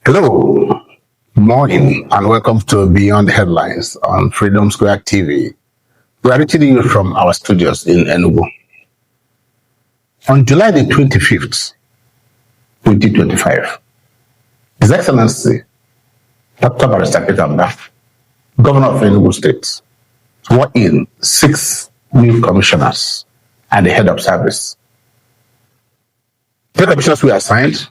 Hello, morning, and welcome to Beyond the Headlines on Freedom Square TV. We are reaching you from our studios in Enugu. On July the 25th, 2025, His Excellency Dr. Barrister Peter, Governor of Enugu State, swore in 6 new commissioners and the head of service. 3 commissioners were assigned,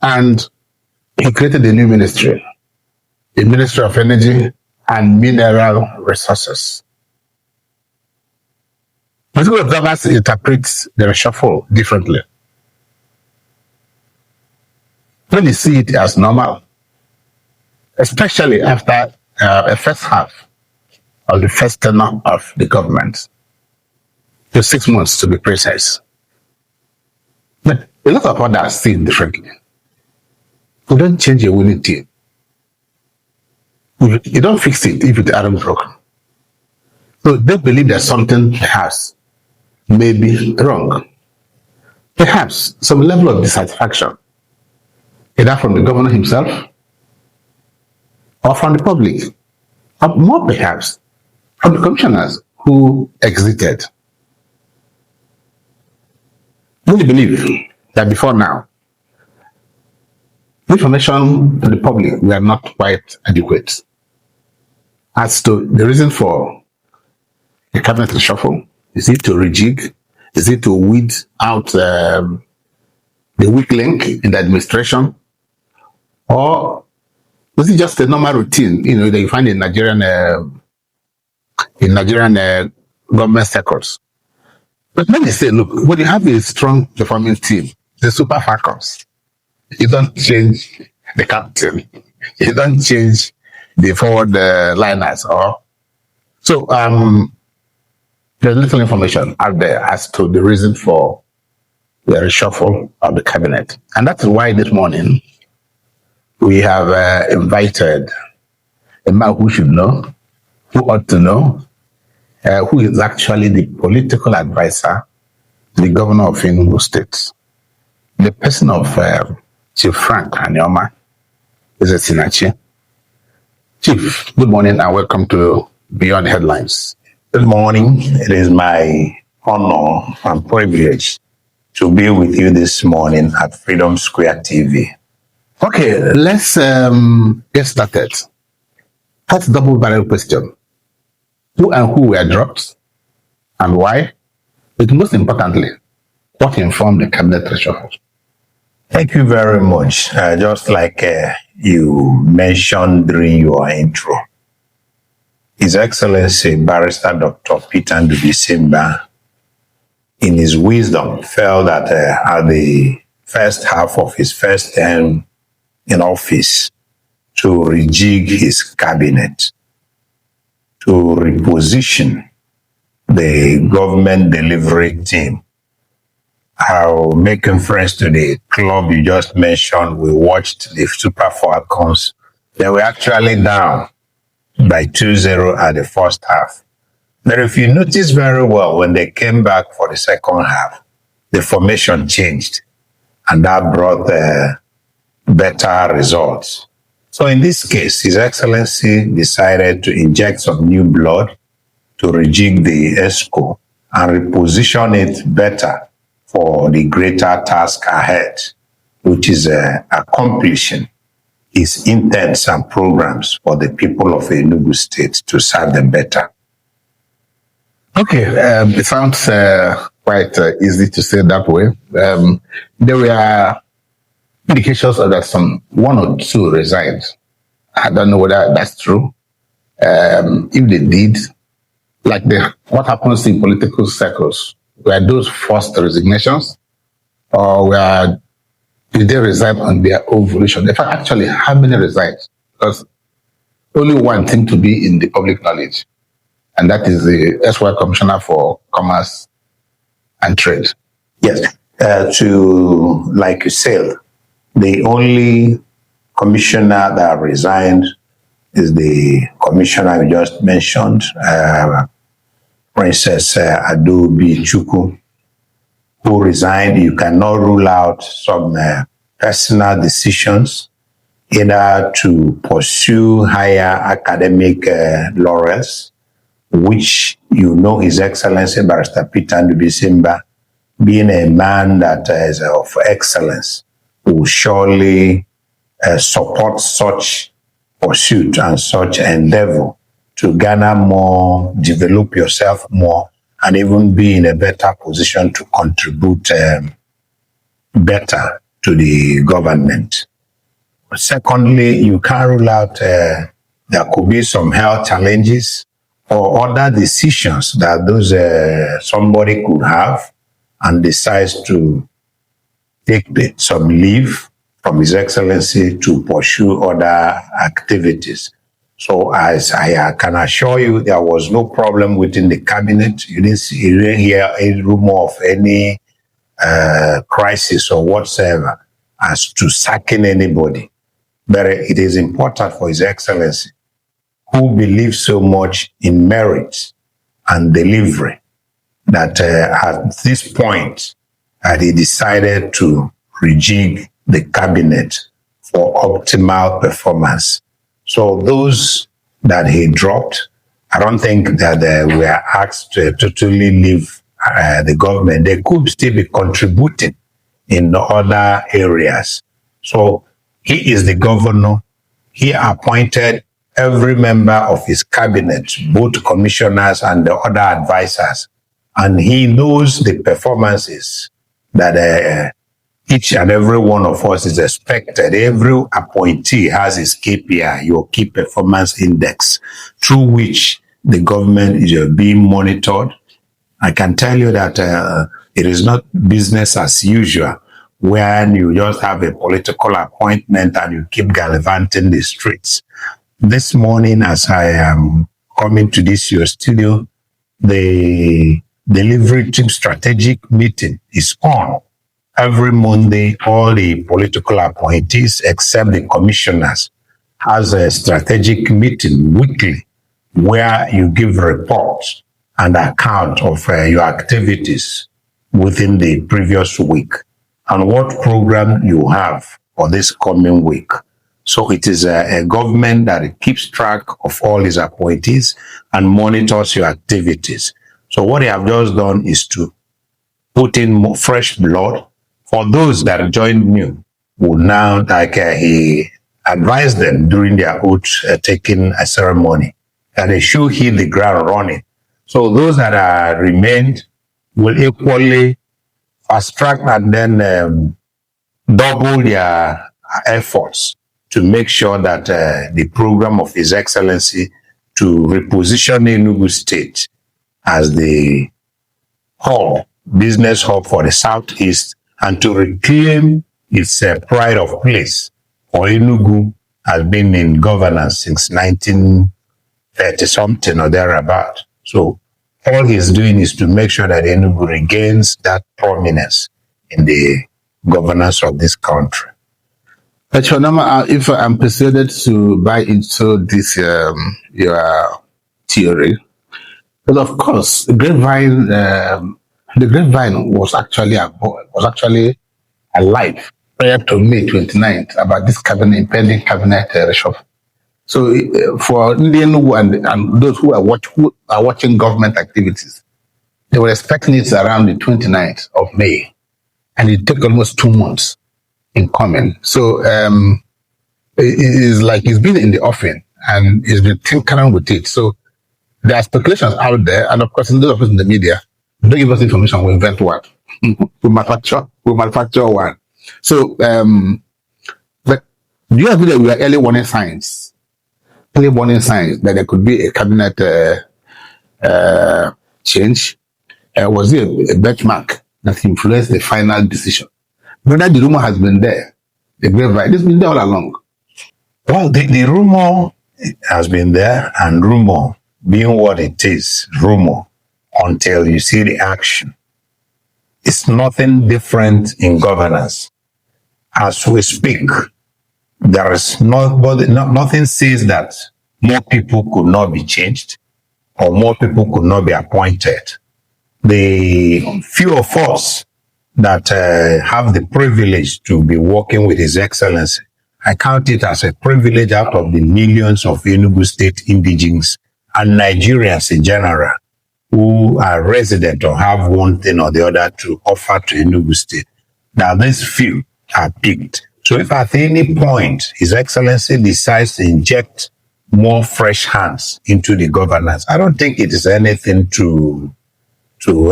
and he created a new ministry, the Ministry of Energy and Mineral Resources. Political observers interpret the reshuffle differently. Many see it as normal, especially after a first half of the first tenure of the government, to 6 months to be precise. But a lot of others see it differently. You don't change a winning team. You don't fix it if it aren't broken. So they believe that something perhaps may be wrong. Perhaps some level of dissatisfaction, either from the governor himself or from the public, or more perhaps from the commissioners who exited. Many believe that before now, information to the public were not quite adequate as to the reason for the cabinet reshuffle. Is it to rejig? Is it to weed out the weak link in the administration? Or is it just a normal routine, that you find in Nigerian government circles? But many say, look, when you have a strong performing team, the super Falcons, you don't change the captain. You don't change the forward liners. So there's little information out there as to the reason for the reshuffle of the cabinet. And that's why this morning we have invited a man who should know, who ought to know, who is actually the political advisor to the governor of Enugu State. The person of Chief Frank Anioma is a Sinachi. Chief, good morning and welcome to Beyond Headlines. Good morning. It is my honor and privilege to be with you this morning at Freedom Square TV. Okay, let's get started. That's a double-barrel question. Who and who were dropped and why? But most importantly, what informed the cabinet reshuffle? Thank you very much. Just like you mentioned during your intro, His Excellency Barrister Dr. Peter Simba, in his wisdom, felt that at the first half of his first term in office, to rejig his cabinet, to reposition the government delivery team. I'll make reference to the club you just mentioned. We watched the Super Falcons. They were actually down by 2-0 at the first half. But if you notice very well, when they came back for the second half, the formation changed, and that brought better results. So in this case, His Excellency decided to inject some new blood to rejig the ESCO and reposition it better for the greater task ahead, which is accomplishing his intents and programs for the people of Enugu State to serve them better. Okay, it sounds quite easy to say that way. There were indications that 1 or 2 resigned. I don't know whether that's true. If they did, like what happens in political circles, were those forced resignations, or did they resign on their own volition? In fact, actually, how many resigned? Because only one seemed to be in the public knowledge, and that is the SY Commissioner for Commerce and Trade. Yes, like you said, the only commissioner that resigned is the commissioner you just mentioned, Princess Adobe Chukwu, who resigned. You cannot rule out some personal decisions, either to pursue higher academic laurels, which you know His Excellency Barrister Peter Ndubisimba, being a man that is of excellence, will surely support such pursuit and such endeavor to garner more, develop yourself more, and even be in a better position to contribute better to the government. Secondly, you can't rule out there could be some health challenges or other decisions that those somebody could have and decides to take some leave from His Excellency to pursue other activities. So as I can assure you, there was no problem within the cabinet. You didn't hear any rumor of any crisis or whatsoever as to sacking anybody. But it is important for His Excellency, who believes so much in merit and delivery, that at this point, he decided to rejig the cabinet for optimal performance. So those that he dropped, I don't think that they were asked to totally leave the government. They could still be contributing in other areas. So he is the governor. He appointed every member of his cabinet, both commissioners and the other advisors, and he knows the performances that each and every one of us is expected. Every appointee has his KPI, your key performance index, through which the government is being monitored. I can tell you that it is not business as usual, when you just have a political appointment and you keep gallivanting the streets. This morning, as I am coming to this your studio, the delivery team strategic meeting is on. Every Monday, all the political appointees, except the commissioners, has a strategic meeting weekly where you give reports and account of your activities within the previous week and what program you have for this coming week. So it is a government that keeps track of all its appointees and monitors your activities. So what they have just done is to put in more fresh blood. For those that joined new, who now, like he advised them during their oath taking a ceremony, that they should hit the ground running. So those that are remained will equally fast track and then double their efforts to make sure that the program of His Excellency to reposition Enugu State as the hub, business hub for the Southeast, and to reclaim its pride of place. For Enugu has been in governance since 1930-something or thereabout. So all he's doing is to make sure that Enugu regains that prominence in the governance of this country. But Anioma, if I'm persuaded to buy into this your theory, but of course the grapevine was actually alive prior to May 29th about this impending cabinet reshuffle. So for Indian and those who are watching government activities, they were expecting it around the 29th of May, and it took almost 2 months in coming. So it is like it's been in the offing and it's been tinkering with it. So there are speculations out there, and of course, in those of us in the media, don't give us information, we invent one. we manufacture one. So, but do you agree that we are early warning signs that there could be a cabinet change? Was it a benchmark that influenced the final decision? But that the rumor has been there. The grapevine, it's been there all along. Well, the rumor has been there, and rumor being what it is, rumor, until you see the action. It's nothing different in governance. As we speak, there is nothing says that more people could not be changed or more people could not be appointed. The few of us that have the privilege to be working with His Excellency. I count it as a privilege out of the millions of Enugu State indigenes and Nigerians in general who are resident or have one thing or the other to offer to Enugu State. Now, these few are picked. So if at any point His Excellency decides to inject more fresh hands into the governance, I don't think it is anything to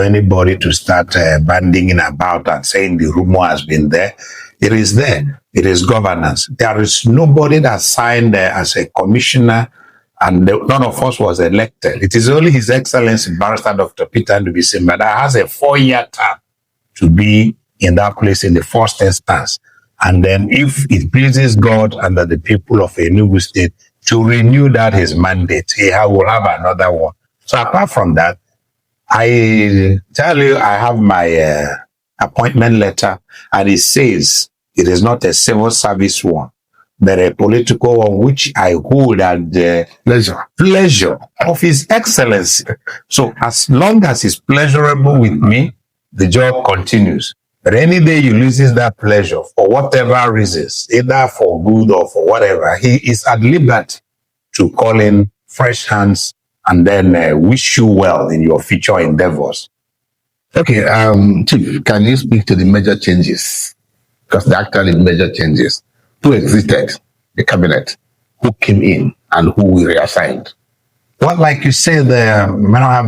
anybody to start banding about and saying the rumor has been there. It is there. It is governance. There is nobody that signed as a commissioner and none of us was elected. It is only His Excellency Barrister Dr. Peter Ndubisimba that has a 4-year term to be in that place in the first instance. And then if it pleases God and the people of Enugu State to renew that his mandate, he will have another one. So apart from that, I tell you, I have my appointment letter, and it says it is not a civil service one, but a political one, which I hold at the pleasure of His Excellency. So as long as it's pleasurable with me, the job continues. But any day you loses that pleasure for whatever reasons, either for good or for whatever, he is at liberty to call in fresh hands and then wish you well in your future endeavors. Okay, Chief, can you speak to the major changes? Because there are actually major changes. Who exited the cabinet, who came in, and who we reassigned? Well, like you said, I don't have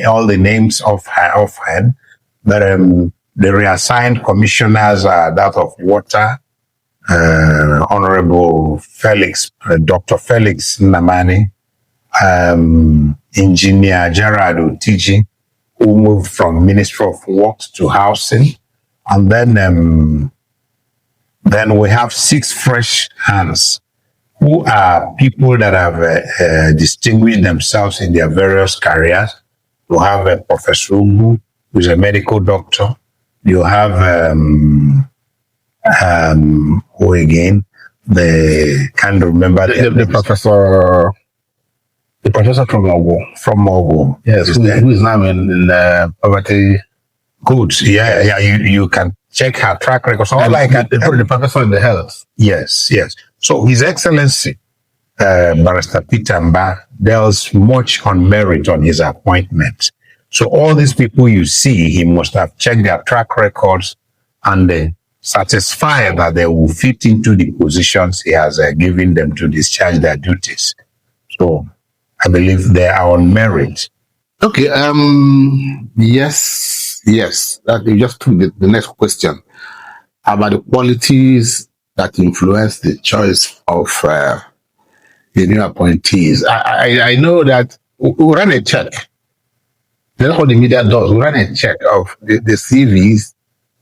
all the names offhand, but the reassigned commissioners are that of Water, Honorable Felix, Dr. Felix Namani, Engineer Gerard Otiji, who moved from Ministry of Works to Housing. And then we have 6 fresh hands who are people that have distinguished themselves in their various careers. You have Professor Ugu, who is a medical doctor. You have, who again? Can't remember the professor. The professor from Ogu. From Ogu. Yes, who is now in poverty. Good. Yeah. You can check her track record. So the professor in the health. Yes. So His Excellency, Barrister Peter Mba, deals much on merit on his appointment. So all these people you see, he must have checked their track records and satisfied that they will fit into the positions he has given them to discharge their duties. So I believe they are on merit. Okay. Yes. That you just took the next question about the qualities that influence the choice of the new appointees. I know that we ran a check. That's what the media does. We ran a check of the CVs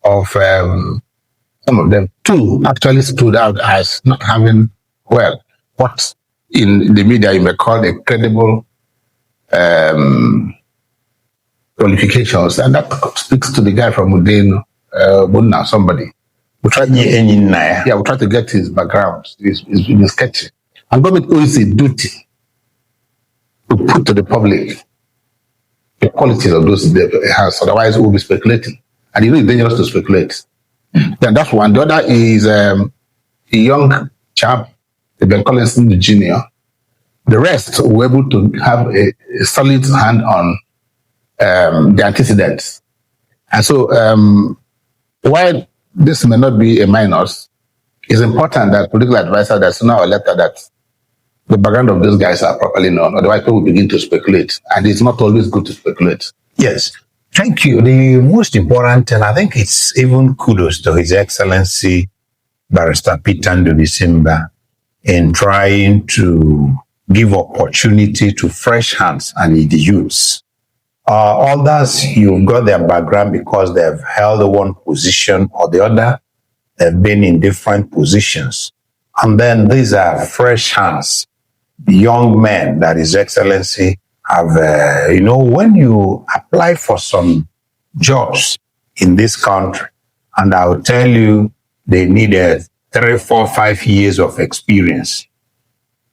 of some of them. 2 actually stood out as not having, what in the media you may call a credible qualifications, and that speaks to the guy from Udin, Bunna, somebody. We tried to get his background. It's sketchy. And government owes a duty to put to the public the qualities of those they has, otherwise we'll be speculating. And it's dangerous to speculate. Then that's one. The other is a young chap, Ben Collinson, the junior. The rest were able to have a solid hand on the antecedents. And so while this may not be a minus, it's important that political advisor that's now elected that the background of those guys are properly known. Otherwise, people will begin to speculate. And it's not always good to speculate. Yes. Thank you. The most important thing, I think it's even kudos to His Excellency Barrister Peter Ndubisimba in trying to give opportunity to fresh hands and the youths. Others, you've got their background because they've held one position or the other. They've been in different positions. And then these are fresh hands, young men that His Excellency have, when you apply for some jobs in this country, and I'll tell you, they need 3, 4, 5 years of experience.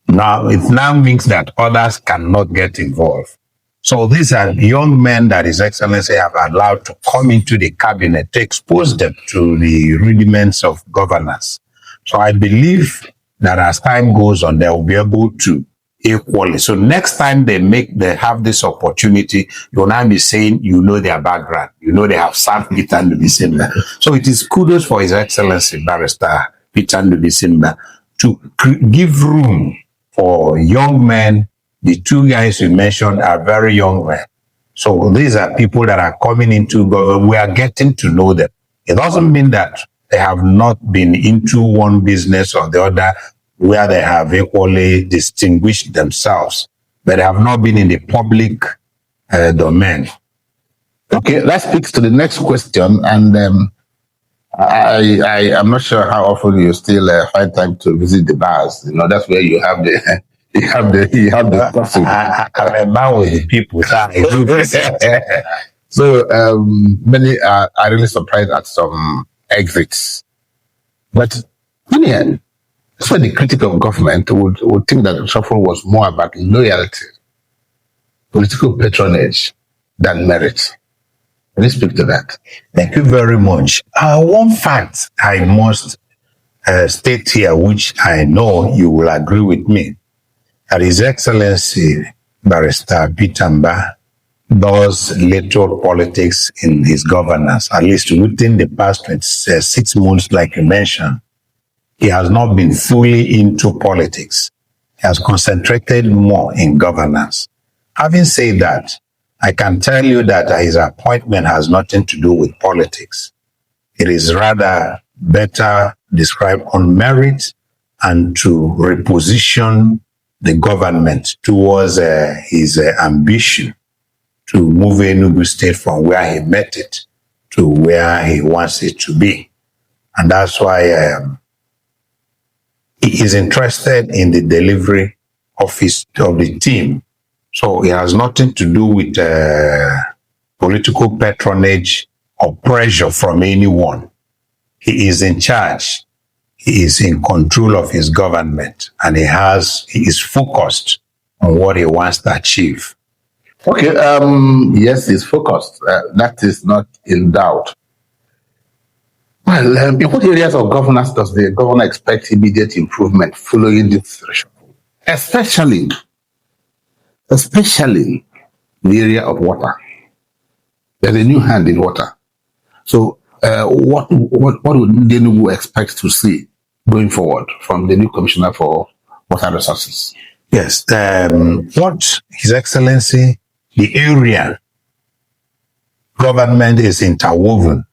Now, it now means that others cannot get involved. So these are young men that His Excellency have allowed to come into the cabinet to expose them to the rudiments of governance. So I believe that as time goes on, they will be able to equally. So next time they have this opportunity, you'll now be saying, you know their background, you know they have served Peter Ndubisimba. So it is kudos for His Excellency Barrister Peter Ndubisimba to give room for young men. The two guys you mentioned are very young men. So these are people that are coming into government. We are getting to know them. It doesn't mean that they have not been into one business or the other where they have equally distinguished themselves, but they have not been in the public domain. Okay, that speaks to the next question, and I am not sure how often you still find time to visit the bars. You know, that's where you have the you have the pursuit. I'm a man with the people. So many are really surprised at some exits, but in the end, that's why the critic of government would think that Reshuffle was more about loyalty, political patronage than merit. Can you speak to that? Thank you very much. One fact I must state here, which I know you will agree with me, that His Excellency Barrister Peter Mba does little politics in his governance, at least within the past 6 months, like you mentioned. He has not been fully into politics. He has concentrated more in governance. Having said that, I can tell you that his appointment has nothing to do with politics. It is rather better described on merit and to reposition the government towards his ambition to move Enugu State from where he met it to where he wants it to be. And that's why he is interested in the delivery of the team. So it has nothing to do with political patronage or pressure from anyone. He is in charge. He is in control of his government, and he is focused on what he wants to achieve. Okay, yes, he's focused. That is not in doubt. Well, in what areas of governance does the governor expect immediate improvement following this reshuffle? Especially the area of water. There's a new hand in water. So what would Enugu expect to see going forward from the new commissioner for water resources? Yes, what His Excellency, the area government is interwoven.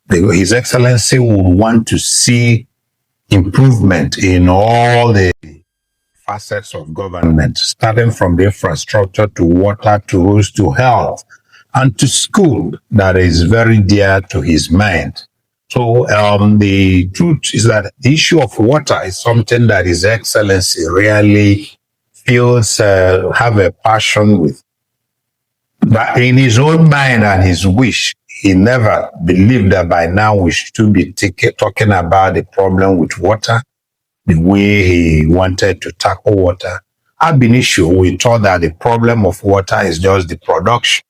His Excellency would want to see improvement in all the facets of government, starting from the infrastructure to water to roads to health and to school, that is very dear to his mind. So the truth is that the issue of water is something that His Excellency really feels have a passion with. But in his own mind and his wish, he never believed that by now we should be talking about the problem with water, the way he wanted to tackle water. Ab initio, we thought that the problem of water is just the production.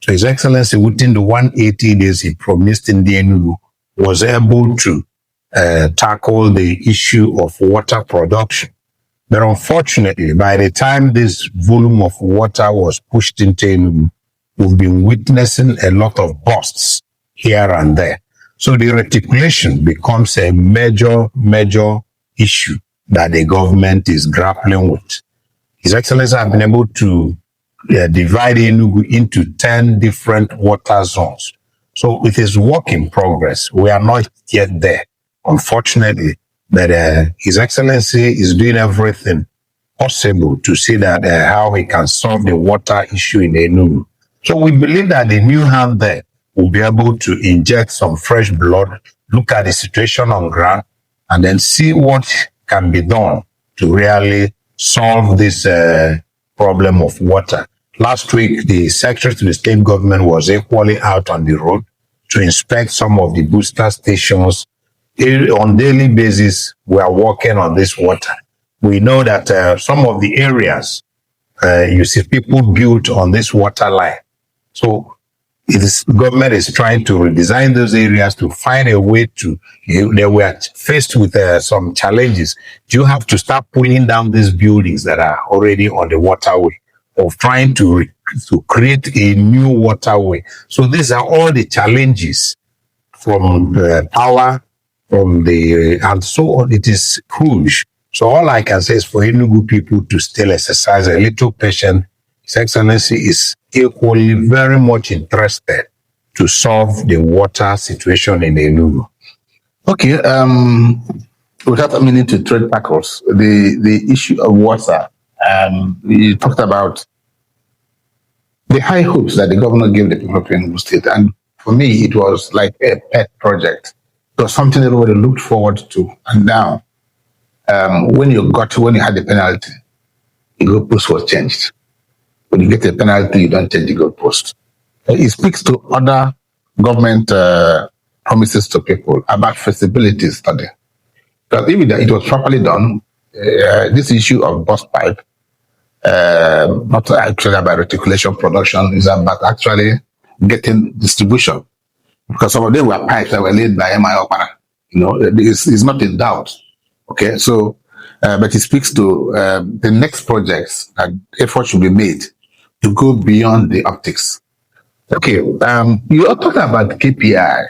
So His Excellency, within the 180 days he promised in the Enugu, was able to tackle the issue of water production. But unfortunately, by the time this volume of water was pushed into Enugu, we've been witnessing a lot of bursts here and there. So the reticulation becomes a major issue that the government is grappling with. His Excellency have been able to divide Enugu into 10 different water zones. So it is work in progress. We are not yet there, unfortunately, but His Excellency is doing everything possible to see that how he can solve the water issue in Enugu. So we believe that the new hand there will be able to inject some fresh blood, look at the situation on ground, and then see what can be done to really solve this problem of water. Last week, the Secretary to the State Government was equally out on the road to inspect some of the booster stations. On daily basis, we are working on this water. We know that some of the areas You see people built on this water line. So government is trying to redesign those areas to find a way to, they were faced with some challenges. You have to start pulling down these buildings that are already on the waterway, of trying to create a new waterway. So these are all the challenges from power, and so on. It is huge. So all I can say is for Enugu people to still exercise a little patience. His Excellency is equally very much interested to solve the water situation in Enugu. Okay, without meaning to trade across the issue of water, you talked about the high hopes that the governor gave the people of Enugu State, and for me, it was like a pet project. It was something everybody looked forward to, and now, when you had the penalty, the goalpost was changed. When you get a penalty, you don't change the goalpost. It speaks to other government promises to people about feasibility study. Because if it was properly done, this issue of burst pipe, not actually about reticulation production, is about actually getting distribution. Because some of them were pipes that were laid by MI Opera. It's not in doubt. Okay, so, but it speaks to the next projects that effort should be made to go beyond the optics. Okay, you are talking about KPI.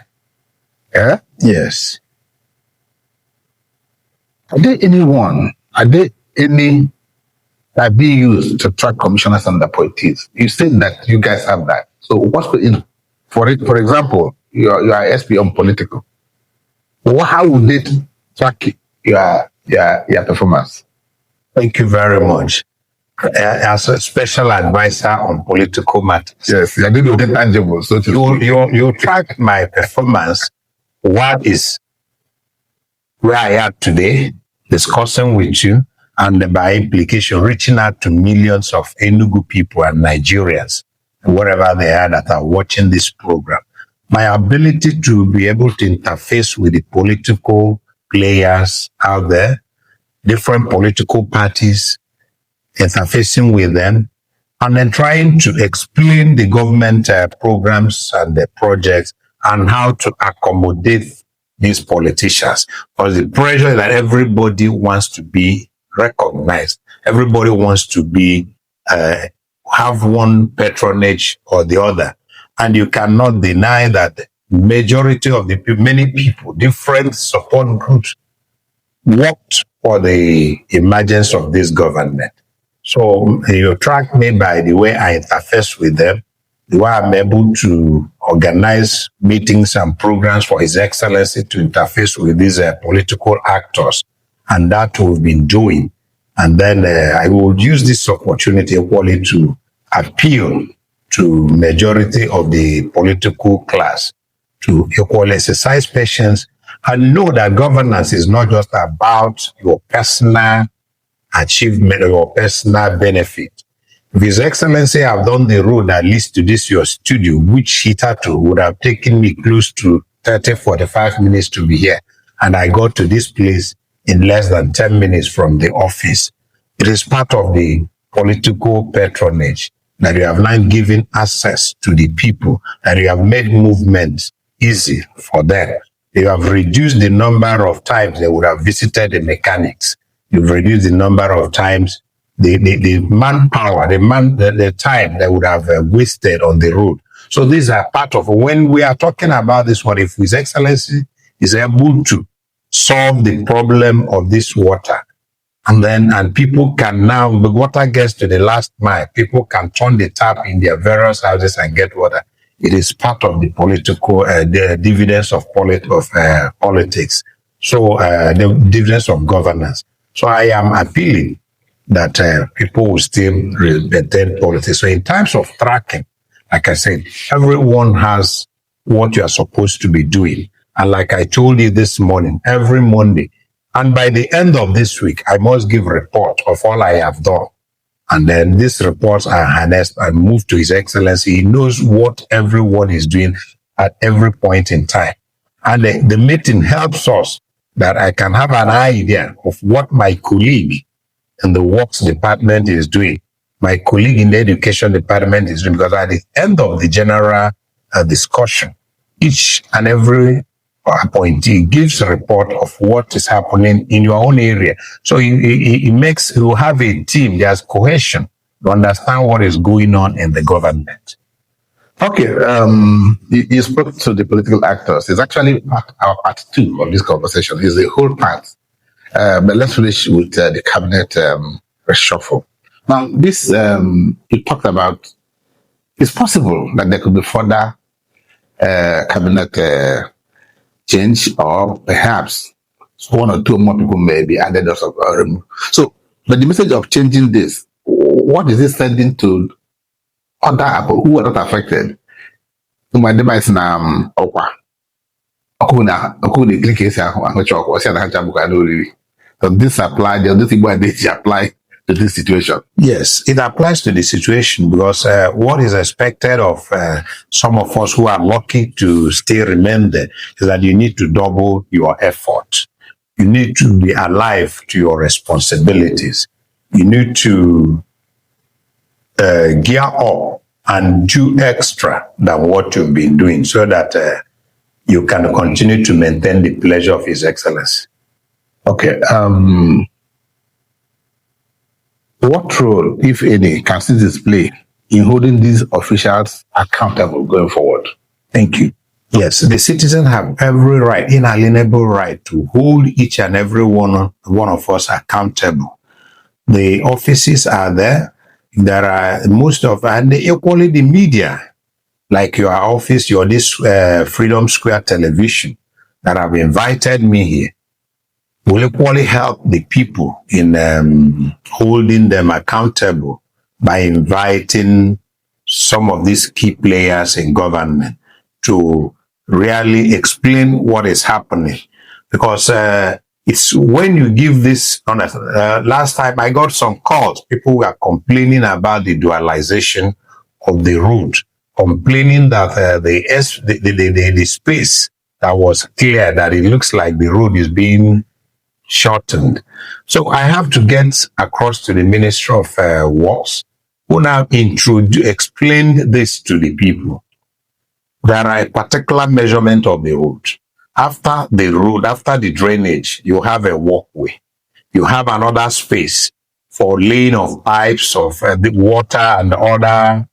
Yeah? Yes. Are there any that be used to track commissioners and appointees? You said that you guys have that. So what's for example, you are SP on political. How would it track your performance? Thank you very much. As a special advisor on political matters. Yes, you did the tangible. So you track my performance. What is where I am today, discussing with you, and by implication, reaching out to millions of Enugu people and Nigerians, wherever they are that are watching this program. My ability to be able to interface with the political players out there, different political parties, interfacing with them, and then trying to explain the government programs and the projects and how to accommodate these politicians. Because the pressure that everybody wants to be recognized, everybody wants to be have one patronage or the other, and you cannot deny that majority of the people, many people, different support groups, worked for the emergence of this government. So you track me by the way I interface with them, the way I'm able to organize meetings and programs for His Excellency to interface with these political actors, and that we've been doing. And then I will use this opportunity equally to appeal to majority of the political class to equally exercise patience and know that governance is not just about your personal achievement or your personal benefit. If His Excellency have done the road that leads to this your studio, which hitherto would have taken me close to 30, 45 minutes to be here, and I got to this place in less than 10 minutes from the office, it is part of the political patronage that you have now given access to the people, that you have made movements easy for them. You have reduced the number of times they would have visited the mechanics. You've reduced the number of times the manpower, the time they would have wasted on the road. So these are part of when we are talking about this. What if His Excellency is able to solve the problem of this water, and people can now, the water gets to the last mile, people can turn the tap in their various houses and get water. It is part of the political, the dividends of politics. So the dividends of governance. So I am appealing that people will still maintain politics. So in terms of tracking, like I said, everyone has what you are supposed to be doing. And like I told you this morning, every Monday, and by the end of this week, I must give a report of all I have done. And then these reports are harnessed and moved to His Excellency. He knows what everyone is doing at every point in time. And the meeting helps us that I can have an idea of what my colleague in the works department is doing. my colleague in the education department is doing, because at the end of the general discussion, each and every appointee gives a report of what is happening in your own area. So it makes you have a team, there's cohesion to understand what is going on in the government. Okay, you spoke to the political actors. It's actually our part two of this conversation. It's the whole part. But let's finish with the cabinet reshuffle. Now, this you talked about. It's possible that there could be further cabinet change, or perhaps one or two more people may be added or removed. So, but the message of changing this, what is it sending to other people who are not affected? My device now, so this apply, this thing apply to this situation. Yes, it applies to the situation, because what is expected of some of us who are lucky to still remain there is that you need to double your effort. You need to be alive to your responsibilities. You need to gear up and do extra than what you've been doing, so that you can continue to maintain the pleasure of His Excellency. Okay. What role, if any, can citizens play in holding these officials accountable going forward? Thank you. Yes, the citizens have every right, inalienable right, to hold each and every one of us accountable. The offices are there. There are most of, and equally the media, like your office, this Freedom Square Television, that have invited me here, will equally help the people in holding them accountable by inviting some of these key players in government to really explain what is happening. Because it's when you give this, last time I got some calls, people were complaining about the dualization of the route, complaining that the space that was clear, that it looks like the road is being shortened. So I have to get across to the Ministry of Works, who now explained this to the people. There are a particular measurement of the road. After the road, after the drainage, you have a walkway. You have another space for laying of pipes of the water and other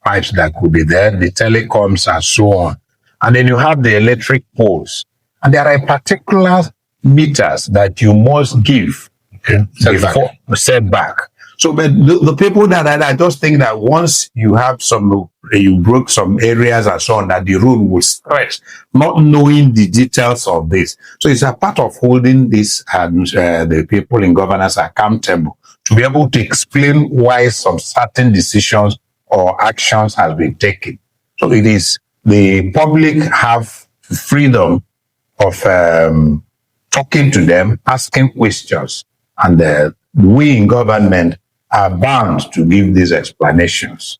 pipes that could be there, the telecoms and so on. And then you have the electric poles. And there are particular meters that you must give before setback. So, but the people that I just think that once you have you broke some areas and so on, that the road will stretch, not knowing the details of this. So it's a part of holding this and the people in governance accountable to be able to explain why some certain decisions or actions has been taken. So it is the public have freedom of talking to them, asking questions, and we in government are bound to give these explanations.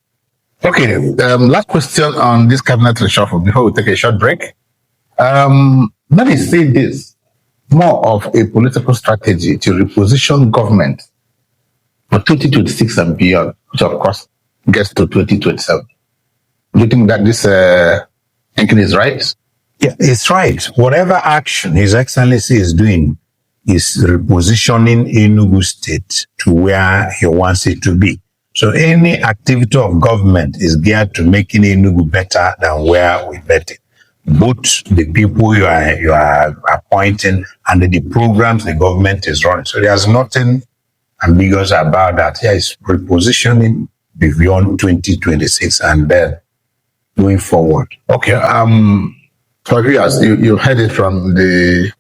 Okay, last question on this cabinet reshuffle before we take a short break. Let me say this, more of a political strategy to reposition government for 2026 and beyond, which of course gets to 2027. Do you think that this thinking is right? Yeah, it's right. Whatever action His Excellency is doing is repositioning Enugu State to where he wants it to be. So any activity of government is geared to making Enugu better than where we met it. Both the people you are appointing and the programs the government is running. So there's nothing ambiguous about that. Yeah, it's repositioning beyond 2026 and then going forward. Okay. For viewers, you heard it from the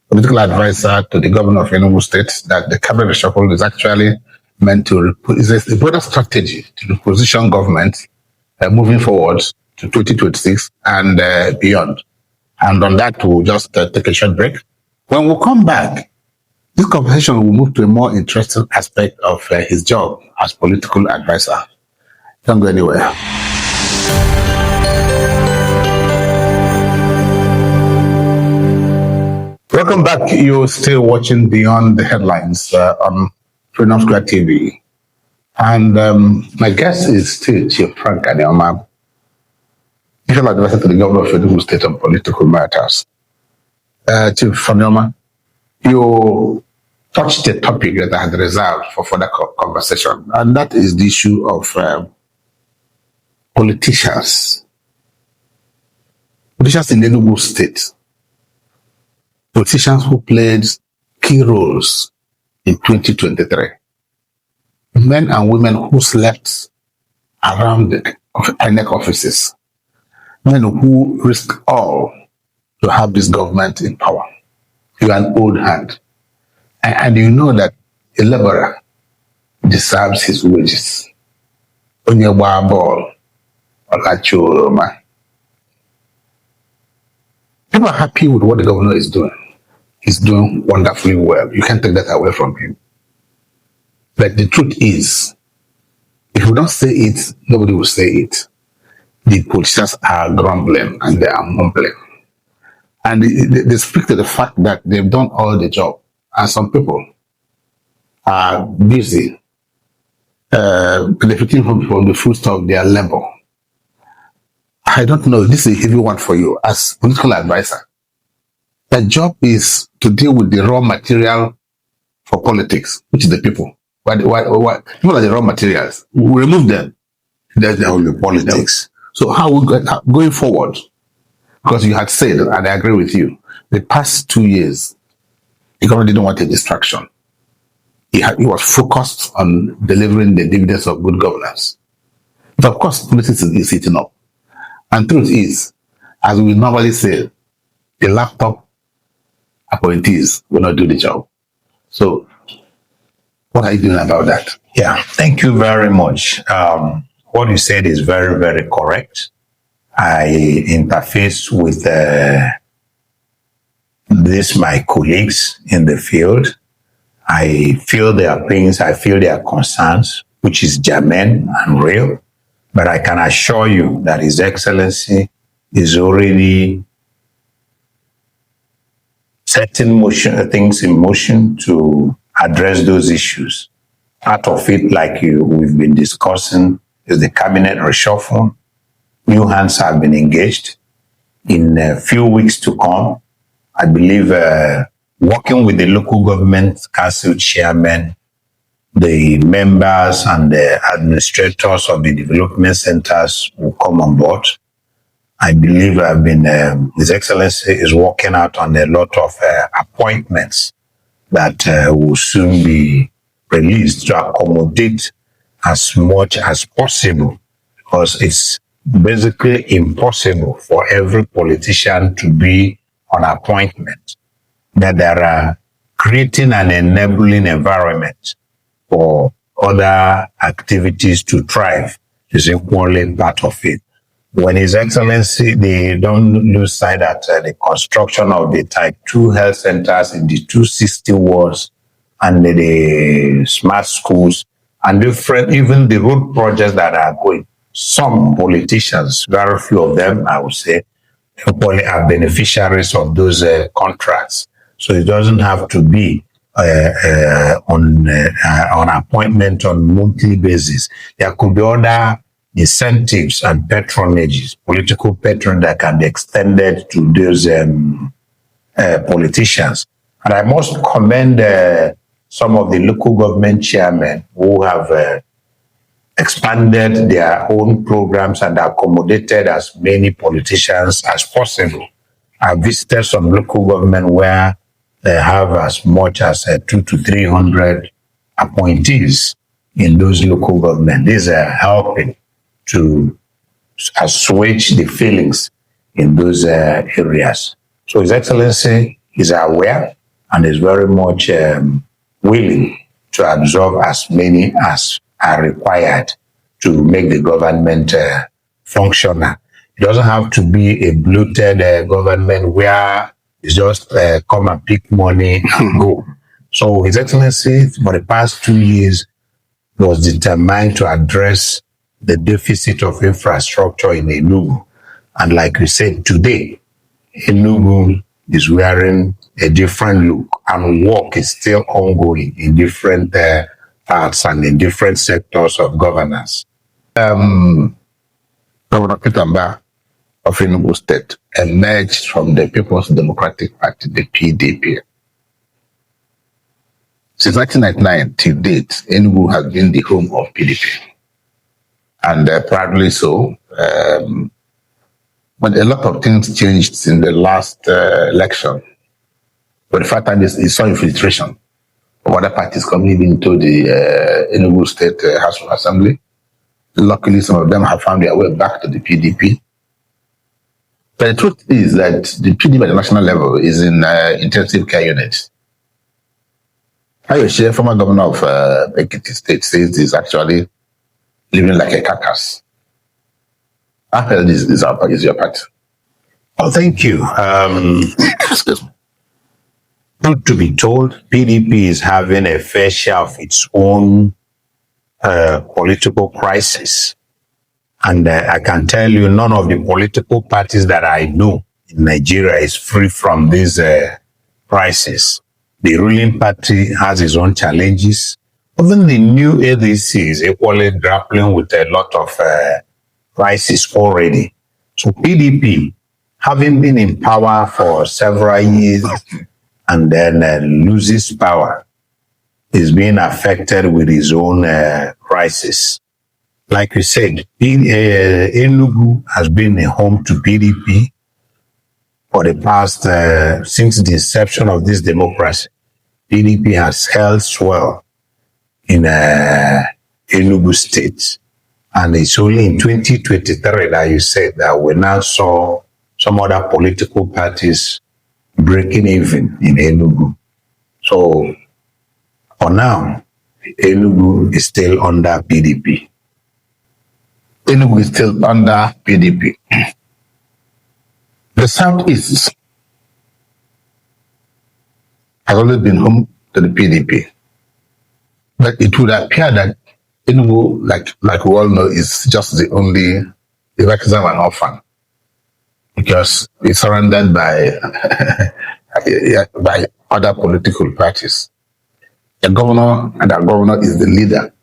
political advisor to the governor of Enugu State that the cabinet reshuffle is actually meant to is a broader strategy to reposition government moving forward to 2026 and beyond. And on that, we'll just take a short break. When we come back, this conversation will move to a more interesting aspect of his job as political advisor. Don't go anywhere. Welcome back. You're still watching Beyond the Headlines on Freedom Square TV. And my guest is still Chief Frank Anioma, National Advisor to the Governor of Enugu State on Political Matters. Chief Anioma, you touched a topic that I had reserved for further conversation, and that is the issue of politicians. Politicians in Enugu State. Politicians who played key roles in 2023. Men and women who slept around the INEC offices. Men who risked all to have this government in power. You are an old hand. And you know that a laborer deserves his wages. Onye gba ball, Olachi Oroma. People are happy with what the governor is doing. He's doing wonderfully well. You can't take that away from him. But the truth is, if we don't say it, nobody will say it. The politicians are grumbling and they are mumbling. And they speak to the fact that they've done all the job. And some people are busy benefiting from the fruits of their labor. I don't know, this is a heavy one for you as political advisor. The job is to deal with the raw material for politics, which is the people. Why people are the raw materials. We remove them. That's the only politics. So how we going forward? Because you had said, and I agree with you, the past 2 years, the government didn't want a distraction. He was focused on delivering the dividends of good governance. But of course, politics is heating up. And truth is, as we normally say, the laptop appointees will not do the job. So, what are you doing about that? Yeah, thank you very much. What you said is very, very correct. I interface with my colleagues in the field. I feel their pains, I feel their concerns, which is germane and real. But I can assure you that His Excellency is already setting things in motion to address those issues. Part of it, like we've been discussing, is the cabinet reshuffle. New hands have been engaged. In a few weeks to come, I believe working with the local government council chairmen, the members and the administrators of the development centers will come on board. I believe His Excellency is working out on a lot of appointments that will soon be released to accommodate as much as possible, because it's basically impossible for every politician to be on appointment. That there are creating an enabling environment for other activities to thrive is equally part of it. When His Excellency, they don't lose sight that the construction of the Type 2 health centers in the 260 wards and the smart schools and different, even the road projects that are going. Some politicians, very few of them, I would say, probably are beneficiaries of those contracts. So it doesn't have to be on appointment on monthly basis. There could be other incentives and patronages, political patron that can be extended to those politicians. And I must commend some of the local government chairmen who have expanded their own programs and accommodated as many politicians as possible. I visited some local government where they have as much as 200 to 300 appointees in those local government. These are helping to assuage the feelings in those areas. So His Excellency is aware and is very much willing to absorb as many as are required to make the government functional. It doesn't have to be a bloated government where it's just come and pick money and go. So His Excellency, for the past 2 years, was determined to address the deficit of infrastructure in Enugu. And like we said, today, Enugu is wearing a different look and work is still ongoing in different parts and in different sectors of governance. Governor Peter Mbah of Enugu State emerged from the People's Democratic Party, the PDP. Since 1999 till date, Enugu has been the home of PDP. And proudly so. But a lot of things changed in the last election. But the fact that you saw infiltration of other parties coming into the Enugu State House of Assembly. Luckily, some of them have found their way back to the PDP. But the truth is that the PDP at the national level is in intensive care units. Ayoshe, former governor of Ekiti State, says he's actually living like a carcass. I feel this is your part. Oh, thank you. Excuse me. Truth to be told, PDP is having a fair share of its own political crisis. And I can tell you, none of the political parties that I know in Nigeria is free from this crisis. The ruling party has its own challenges. Even the new ADC is equally grappling with a lot of crisis already. So PDP, having been in power for several years and then loses power, is being affected with his own crisis. Like you said, Enugu has been a home to PDP for the past, since the inception of this democracy. PDP has held swell in Enugu State. And it's only in 2023 that you said that we now saw some other political parties breaking even in Enugu. So for now, Enugu is still under PDP. Enugu is still under PDP. The Southeast has always been home to the PDP. But it would appear that Enugu, like we all know, is just the only recusant and orphan, because it's surrounded by by other political parties. The governor and our governor is the leader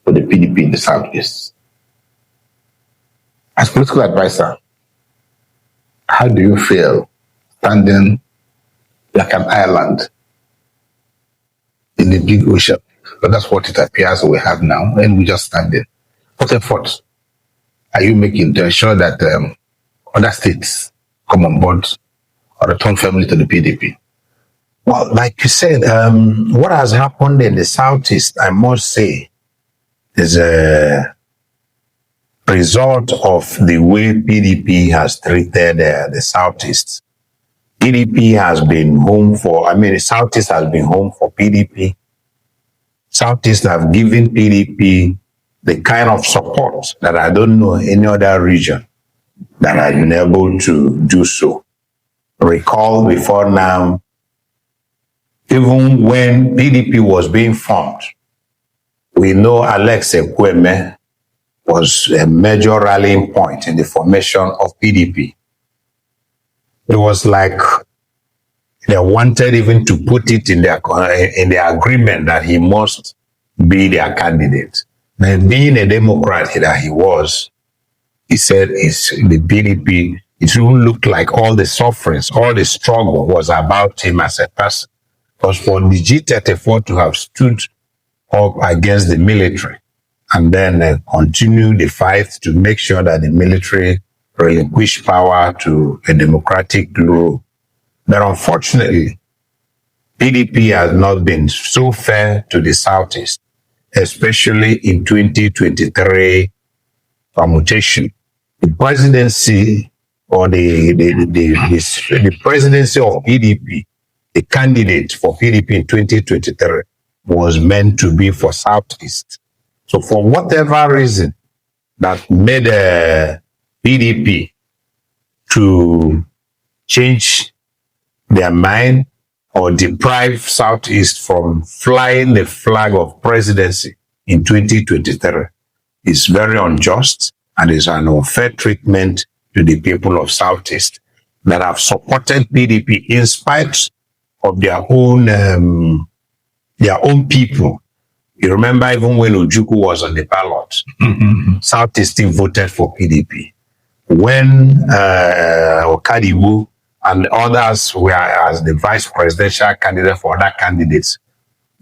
for the PDP in the Southeast. As political advisor, how do you feel standing like an island in the big ocean? But that's what it appears we have now, and we just standing. What efforts are you making to ensure that other states come on board or return firmly to the PDP? Well, like you said, what has happened in the Southeast, I must say, is a result of the way PDP has treated the Southeast. PDP has been home for, the Southeast has been home for PDP. Southeast have given PDP the kind of support that I don't know any other region that has been able to do so. Recall before now, even when PDP was being formed, we know Alex Ekweme was a major rallying point in the formation of PDP. It was like they wanted even to put it in their agreement that he must be their candidate. And being a Democrat that he was, he said the PDP, it even looked like all the sufferings, all the struggle was about him as a person. Because for the G34 to have stood up against the military and then continue the fight to make sure that the military relinquish power to a democratic rule. But unfortunately, PDP has not been so fair to the Southeast, especially in 2023 permutation. The presidency or the presidency of PDP, the candidate for PDP in 2023 was meant to be for Southeast. So for whatever reason that made PDP to change their mind or deprive Southeast from flying the flag of presidency in 2023 is very unjust and is an unfair treatment to the people of Southeast that have supported PDP in spite of their own people You remember even when Ojukwu was on the ballot, Southeast still voted for PDP. When Okadiwu and others were as the vice presidential candidate for other candidates,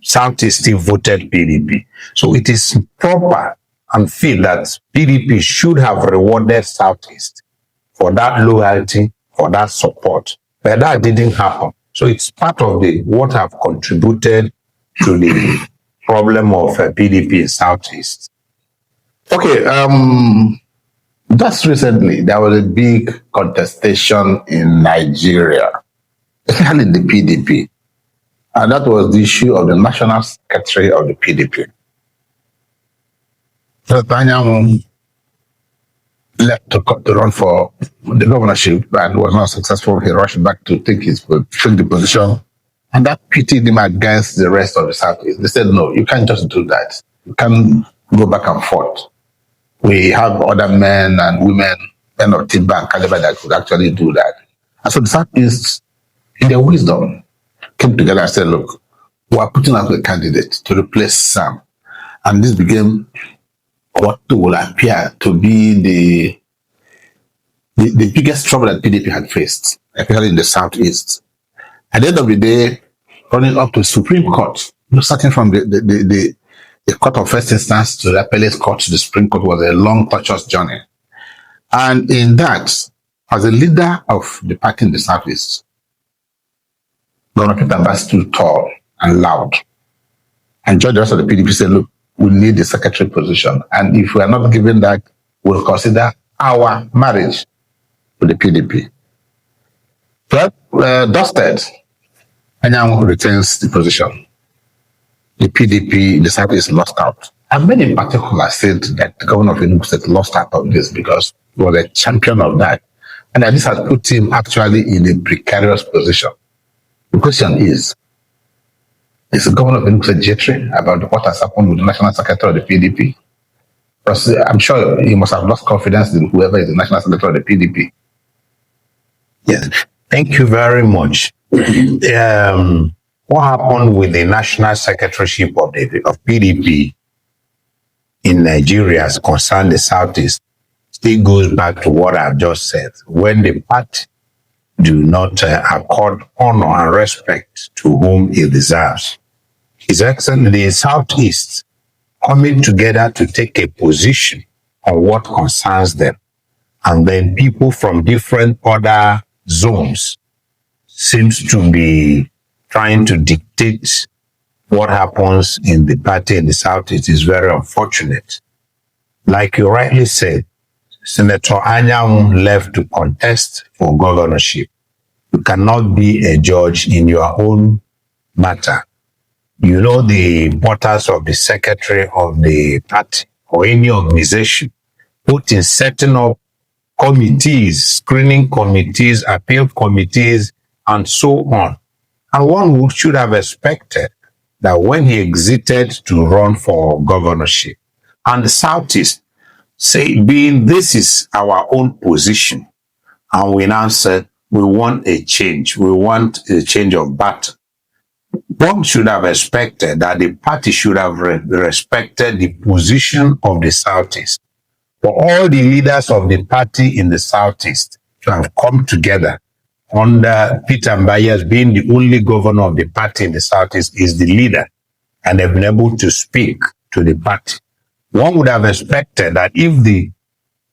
Southeast still voted PDP. So it is proper and feel that PDP should have rewarded Southeast for that loyalty, for that support. But that didn't happen. So it's part of what have contributed to the problem of PDP in Southeast. Okay, just recently there was a big contestation in Nigeria, especially the PDP. And that was the issue of the National Secretary of the PDP. Anioma left to run for the governorship and was not successful. He rushed back to take the position. And that pitted him against the rest of the Southeast. They said, no, you can't just do that. You can't go back and forth. We have other men and women, men of Timber and caliber that could actually do that. And so the Southeast, in their wisdom, came together and said, look, we are putting out a candidate to replace Sam. And this became what will appear to be the biggest trouble that PDP had faced, especially in the Southeast. At the end of the day, running up to the Supreme Court, starting from the Court of First Instance to the Appellate Court to the Supreme Court was a long, tortuous journey. And in that, as a leader of the party in the Southeast, Governor Peter stood tall and loud. And George Russell of the PDP said, look, we need the secretary position. And if we are not given that, we'll consider our marriage with the PDP. Well, dusted, Anioma retains the position. The PDP, the Southeast lost out. And many in particular said that the governor of Enugu State lost out of this because he was a champion of that. And that this has put him actually in a precarious position. The question is the governor of Enugu State jittery about what has happened with the National Secretary of the PDP? Because I'm sure he must have lost confidence in whoever is the National Secretary of the PDP. Yes, thank you very much. What happened with the National Secretaryship of PDP in Nigeria as concerned the Southeast still goes back to what I've just said. When the party do not accord honor and respect to whom it deserves. His Excellency, the Southeast coming together to take a position on what concerns them. And then people from different other zones seems to be trying to dictate what happens in the party in the Southeast is very unfortunate. Like you rightly said, Senator Anioma left to contest for governorship. You cannot be a judge in your own matter. You know the importance of the secretary of the party or any organization, both in setting up committees, screening committees, appeal committees, and so on. And one should have expected that when he exited to run for governorship, and the Southeast being this is our own position, and we now said we want a change, we want a change of battle. One should have expected that the party should have respected the position of the Southeast. For all the leaders of the party in the Southeast to have come together under Peter Mbayas being the only governor of the party in the Southeast is the leader, and they've been able to speak to the party. One would have expected that if the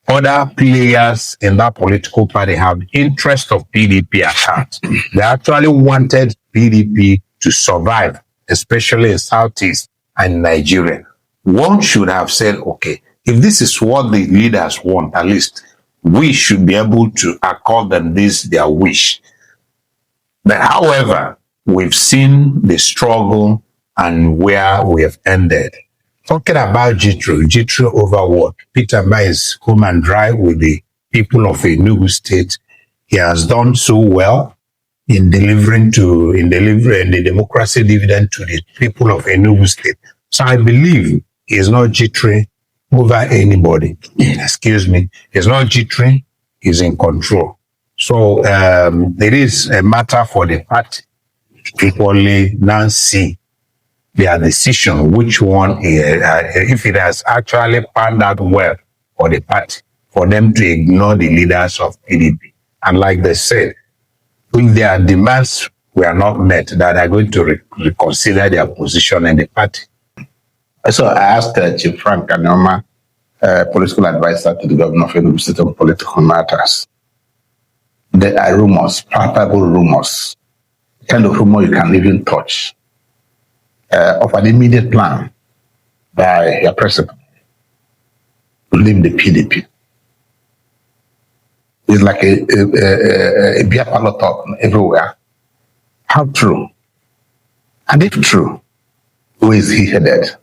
other players in that political party have interest of PDP at heart, they actually wanted PDP to survive, especially in Southeast and Nigeria. One should have said, okay, if this is what the leaders want, at least we should be able to accord them this, their wish. But however, we've seen the struggle and where we have ended. Talking about Jitro over what? Peter Mbayas is home and dry with the people of Enugu State. He has done so well in delivering the democracy dividend to the people of Enugu State. So I believe he is not jittery over anybody. Excuse me. He's not jittery. He's in control. So it is a matter for the party to equally now see their decision, which one, if it has actually panned out well for the party, for them to ignore the leaders of PDP. And like they said, if their demands were not met, that are going to reconsider their position in the party. So I asked Chief Frank Anioma, political advisor to the governor of Enugu State on political matters. There are rumors, palpable rumors, kind of rumor you can even touch, of an immediate plan by your president to leave the PDP. It's like a beer parlor talk everywhere. How true? And if true, where is he headed?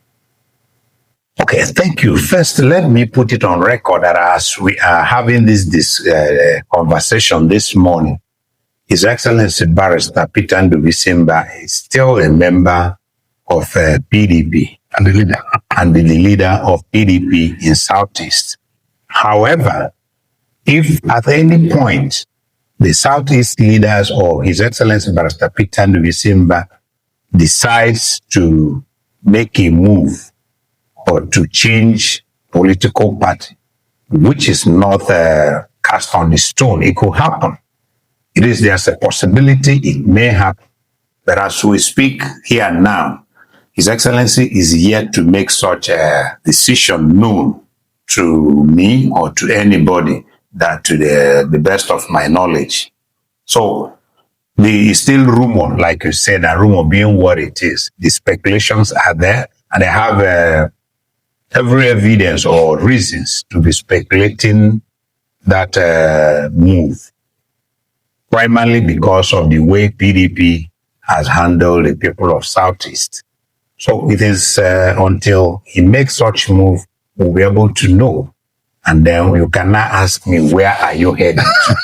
Okay, thank you. First, let me put it on record that as we are having this conversation this morning, His Excellency Barrister Peter Ndubisimba is still a member of PDP And the leader. and the leader of PDP in Southeast. However, if at any point the Southeast leaders or His Excellency Barrister Peter Ndubisimba decides to make a move or to change political party, which is not cast on the stone, it could happen. There's a possibility it may happen. But as we speak here and now, His Excellency is yet to make such a decision known to me or to anybody, that to the best of my knowledge. So it's still rumor, like you said, a rumor being what it is. The speculations are there, and they have every evidence or reasons to be speculating that move, primarily because of the way PDP has handled the people of Southeast. So it is until he makes such move, we'll be able to know. And then you cannot ask me, where are you headed to?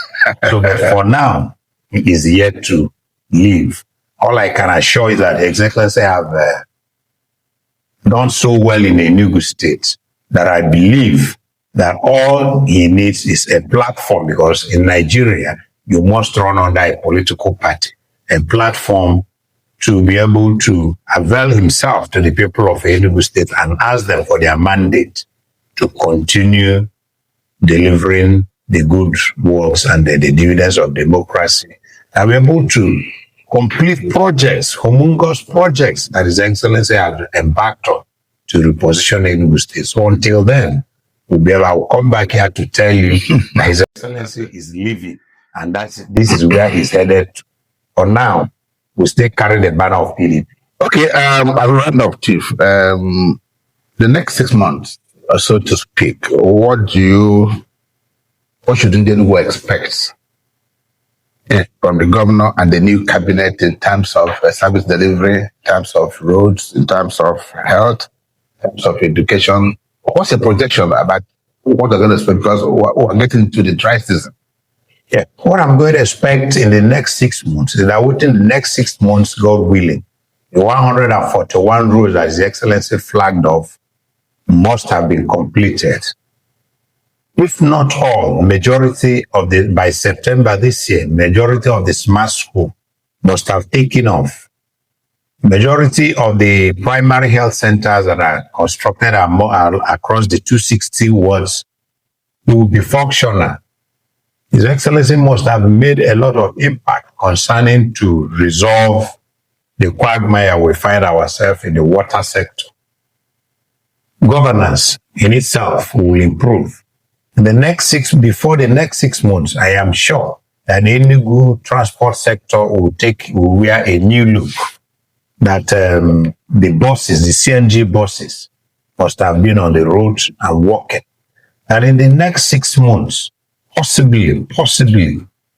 So but for now, he is yet to leave. All I can assure is that His Excellency have done so well in Enugu State that I believe that all he needs is a platform, because in Nigeria, you must run under a political party, a platform to be able to avail himself to the people of Enugu State and ask them for their mandate to continue delivering the good works and the dividends of democracy. And we're able to complete projects, humongous projects that His Excellency has embarked on to reposition Enugu State. So until then, I will come back here to tell you that His Excellency is leaving, and this is where he's headed to. For now, we still carry the banner of PDP. Okay, I'll round up, Chief. The next 6 months, so to speak, what should Enugu expect from the governor and the new cabinet in terms of service delivery, in terms of roads, in terms of health, in terms of education? What's the projection about what they're going to expect? Because we're getting to the dry season. Yeah, what I'm going to expect in the next 6 months is that within the next 6 months, God willing, the 141 roads that His Excellency flagged off must have been completed. If not all, majority of by September this year, majority of the smart school must have taken off. Majority of the primary health centers that are constructed across the 260 wards will be functional. His Excellency must have made a lot of impact concerning to resolve the quagmire we find ourselves in the water sector. Governance in itself will improve. Before the next 6 months, I am sure that the Enugu transport sector will wear a new look. That the buses, the CNG buses, must have been on the road and walking. And in the next 6 months, possibly,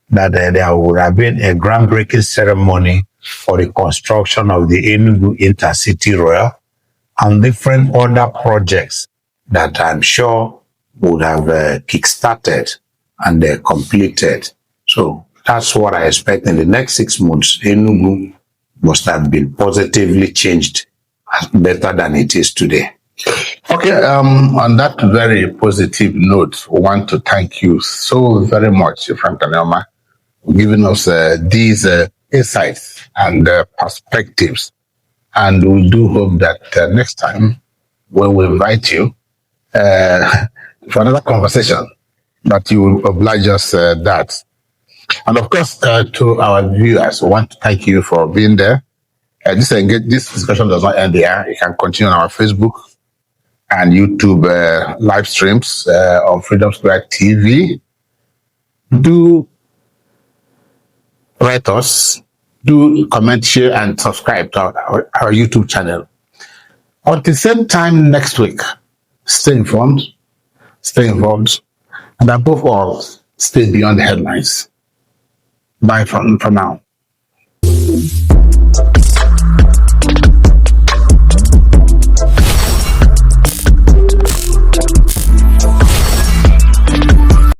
that there would have been a groundbreaking ceremony for the construction of the Enugu Intercity Rail and different other projects that I'm sure would have kick-started and completed. So that's what I expect in the next 6 months. Enugu must have been positively changed better than it is today. Okay, on that very positive note, we want to thank you so very much, Frank Anioma, for giving us these insights and perspectives And we do hope that next time when we invite you for another conversation, that you will oblige us that. And of course, to our viewers, we want to thank you for being there. This discussion does not end there. You can continue on our Facebook and YouTube live streams on Freedom Square TV. Do write us, do comment, share, and subscribe to our YouTube channel. Until the same time next week, stay informed, stay involved, and above all, stay beyond the headlines. Bye for now.